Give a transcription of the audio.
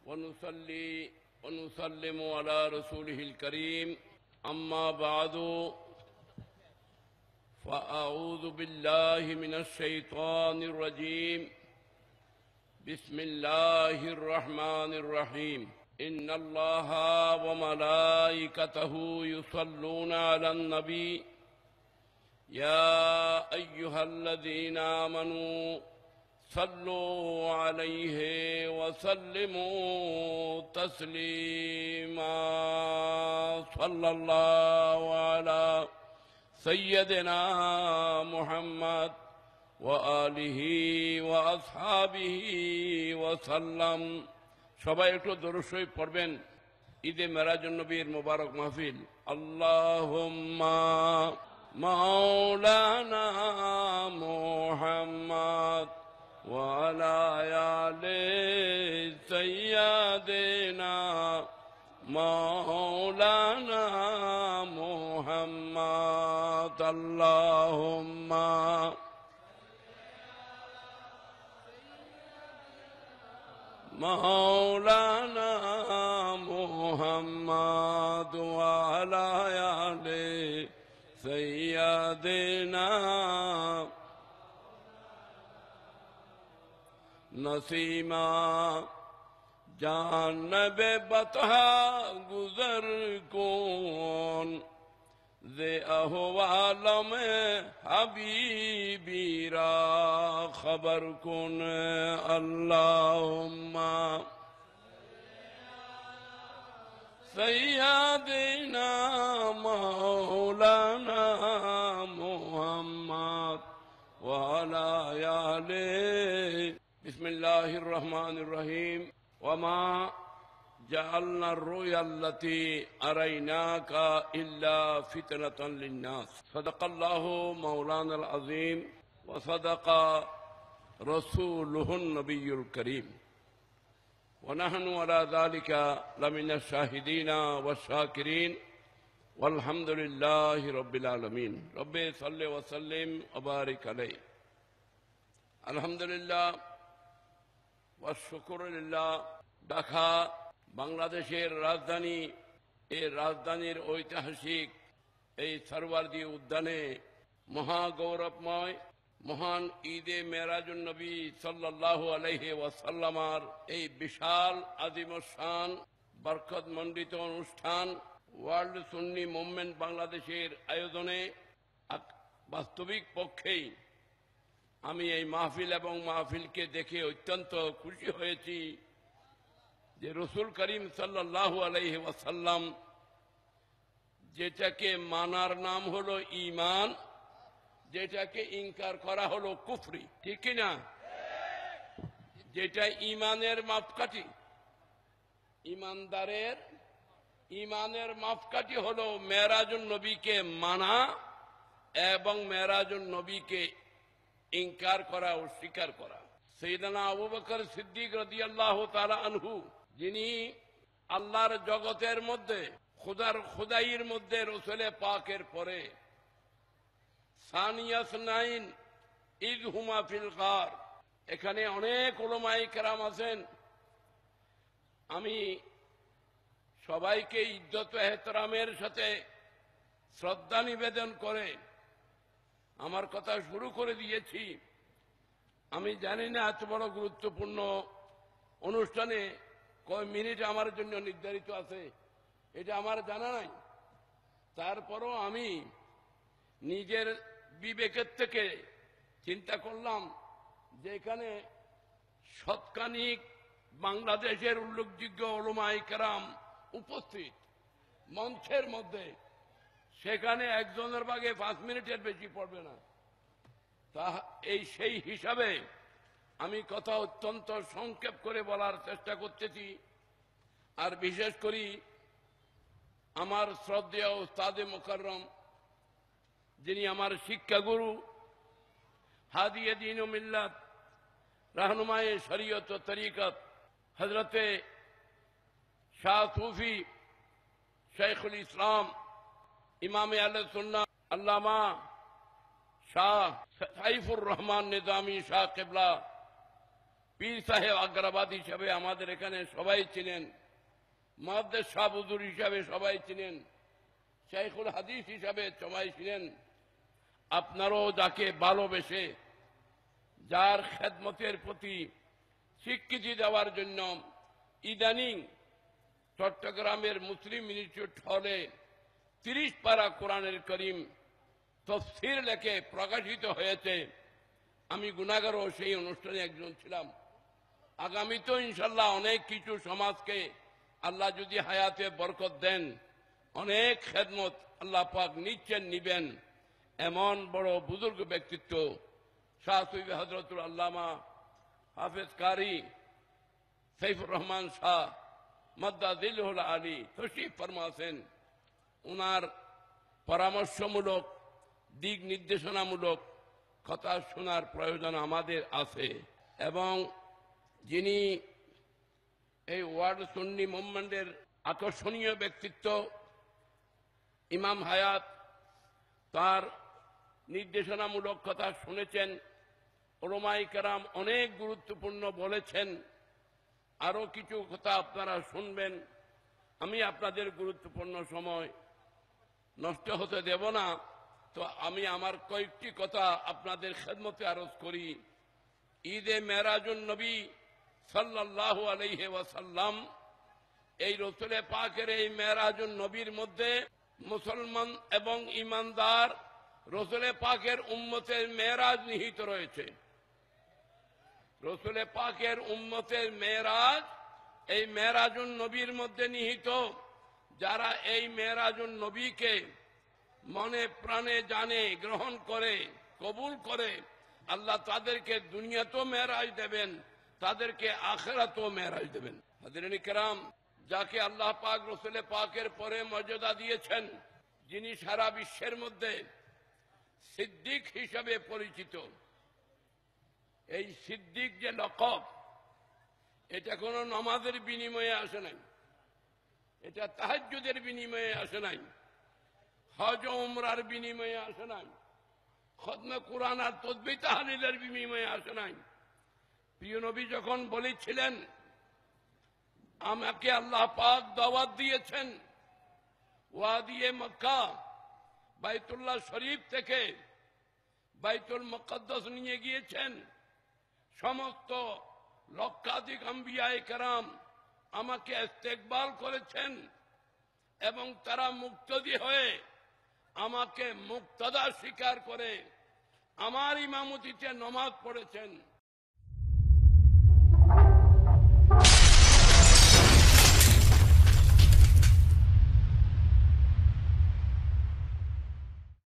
ونصلي ونسلم على رسوله الكريم أما بعد فأعوذ بالله من الشيطان الرجيم بسم الله الرحمن الرحيم إن الله وملائكته يصلون على النبي يا أيها الذين آمنوا صلوا عليه وسلموا تسليما صلى الله على سيدنا محمد وآله وأصحابه وسلم সবাই একটু দরুদ শরীফ পড়বেন ঈদে মেরাজুন নবীর মুবারক মাহফিল আল্লাহুম্মা মাওলানা মুহাম্মদ وعلى آل سيدنا مولانا محمد اللهم مولانا محمد وعلى آل سيدنا नसीमा जानब बतहा गुजर कौन जे अहवाल में हबीबीरा खबर कौन अल्लाहुम्मा सय्यदना मौलाना मुहम्मद व अला आले बिस्मिल्लाहिर रहमानिर रहीम वमा जअलना रुया अल्लती अरैनाका इल्ला फितनतन लिन्नास सदक़ल्लाहु मौलानाल अज़ीम व सदक़ा रसूलुहुन नबियुल करीम व नहनु अला ज़ालिका लमिनश शाहिदीना व शाकिरीन वल्हम्दुलिल्लाहि रब्बिल आलमीन रब्बि सल्लि व सल्लिम व बारिक अलैहि अल्हम्दुलिल्लाह शुक्रिल्लाह ঢাকা বাংলাদেশের রাজধানী এই রাজধানীর ঐতিহাসিক এই সরওয়ারদী উদ্যানে মহাগৌরবময় মহান ঈদে মেরাজুন নবী সাল্লাল্লাহু আলাইহি ওয়াসাল্লামার এই বিশাল আযীমুশ-শান বরকতমণ্ডিত অনুষ্ঠান ওয়ার্ল্ড সুন্নি মুভমেন্ট বাংলাদেশের আয়োজনে বাস্তবিক পক্ষেই আমি এই মাহফিল এবং মাহফিলকে দেখে অত্যন্ত খুশি হয়েছি যে রাসূল করিম সাল্লাল্লাহু আলাইহি ওয়াসাল্লাম যেটাকে মানার নাম হলো ঈমান যেটাকে ইনকার করা হলো কুফরি ঠিক কি না যেটা ঈমানের মাপকাঠি ঈমানদারের ঈমানের মাপকাঠি হলো মেরাজুন নবীকে মানা এবং মেরাজুন নবীকে ইনকার করা ও স্বীকার করা সাইয়েদনা আবু বকর সিদ্দিক রাদিয়াল্লাহু তাআলা আনহু যিনি আল্লাহর জগতের মধ্যে খোদাইয়ের মধ্যে রাসূল পাকের পরে সানিয়াস নাইন ইয হুমা ফিল গার এখানে অনেক উলামায়ে কেরাম আছেন আমি সবাইকে ইজ্জত ও এহতরামের সাথে শ্রদ্ধা নিবেদন করে আমার কথা শুরু করে দিয়েছি আমি জানি না এত বড় গুরুত্বপূর্ণ অনুষ্ঠানে কয় মিনিট আমার জন্য নির্ধারিত আছে এটা আমার জানা নাই তারপরও আমি নিজের বিবেকের থেকে চিন্তা করলাম যে এখানে শতকানিক বাংলাদেশের উল্লেখযোগ্য উলামায়ে কেরাম উপস্থিত মঞ্চের মধ্যে সেখানে একজনের ভাগে 5 মিনিটের বেশি পড়বে না তা এই সেই হিসাবে আমি কথা অত্যন্ত সংক্ষেপ করে বলার চেষ্টা করতেছি আর বিশেষ করে আমার শ্রদ্ধেয় উস্তাদে মুকাররম যিনি আমার শিক্ষাগুরু হাদিয়ে দ্বীন ও মিল্লাত रहनुमाए शरीयत व तरीक़त हजरत शाह सूफी शेखुल इस्लाम इमाम अहले सुन्नत अल्लामा शाह सैफुर रहमान निजामी शाह क़िबला পীর সাহেব আগ্রাবাদ হিসাবে আমাদের এখানে সবাই চিনেন, মুহাদ্দিস শাহ হুজুর হিসাবে সবাই চিনেন, শাইখুল হাদিস হিসাবে সবাই ছিলেন। আপনারাও যাকে ভালোবেসে, যার খেদমতের প্রতি স্বীকৃতি দেওয়ার জন্য ইদানিং চট্টগ্রামের মুসলিম ইনস্টিটিউট হলে 30 পারা কোরআনুল কারীম তাফসীর লেখে প্রকাশিত হয়েছে। আমি গুনাহগার ও সেই অনুষ্ঠানে একজন ছিলাম। আগামীতেও ইনশাল্লাহ অনেক কিছু সমাজকে আল্লাহ যদি হায়াতে বরকত দেন, অনেক খেদমত আল্লাহ পাক নিচ্ছেন, নিবেন। এমন বড় বুজুর্গ ব্যক্তিত্ব শাহ সুফি হযরতুল আল্লামা হাফেজ কারি সাইফুর রহমান শাহ মাদ্দাজিলহুল আলী তশরিফ ফরমাছেন। ওনার পরামর্শমূলক, দিক নির্দেশনামূলক কথা শোনার প্রয়োজন আমাদের আছে। এবং যিনি এই ওয়ার্ল্ড সুন্নি মুভমেন্টের আকর্ষণীয় ব্যক্তিত্ব ইমাম হায়াত, তার নির্দেশনামূলক কথা শুনেছেন। উলামায়ে কেরাম অনেক গুরুত্বপূর্ণ বলেছেন। আরো কিছু কথা আপনারা শুনবেন। আমি আপনাদের গুরুত্বপূর্ণ সময় নষ্ট হতে দেব না, তো আমি আমার কয়েকটি কথা আপনাদের খেদমতে আরজ করি। ঈদে মেরাজুন নবী সাল্লাল্লাহু আলাইহি ওয়াসাল্লাম, এই রসুল পাকের এই মেরাজুন নবীর মধ্যে মুসলমান এবং ইমানদার রসুল পাকের উম্মতের মেরাজ নিহিত রয়েছে। রসুল পাকের উম্মতের মেরাজ এই মেরাজুন নবীর মধ্যে নিহিত। যারা এই মেরাজুন নবীকে মনে প্রাণে জানে, গ্রহণ করে, কবুল করে, আল্লাহ তাদেরকে দুনিয়াতেও মেরাজ দেবেন, তাদেরকে আখিরাতেও মেরাজ দেবেন। হাজিরিন কিরাম, যাকে আল্লাহ পাক রসুল পাকের পরে মর্যাদা দিয়েছেন, যিনি সারা বিশ্বের মধ্যে সিদ্দিক হিসাবে পরিচিত। এই সিদ্দিক যে লকব, এটা কোনো নামাজের বিনিময়ে আসে নাই, এটা তাহাজ্জুদের বিনিময়ে আসে নাই, হজ ও উমরার বিনিময়ে আসে নাই, খতমে কুরআন আর তাসবিহ তাহলিলের বিনিময়ে আসে নাই। প্রিয় নবী যখন বলেছিলেন, আমাকে আল্লাহ পাক দাওয়াত দিয়েছেন ওয়াদিয়ে মক্কা, বাইতুল্লাহ শরীফ থেকে বাইতুল মুকদ্দাস নিয়ে গিয়েছেন। সমস্ত লক্ষাধিক আম্বিয়ায়ে কেরাম আমাকে ইস্তেকবাল করেছেন এবং তারা মুক্তদি হয়ে আমাকে মুক্তাদা স্বীকার করে আমার ইমামতিতে নামাজ পড়েছেন।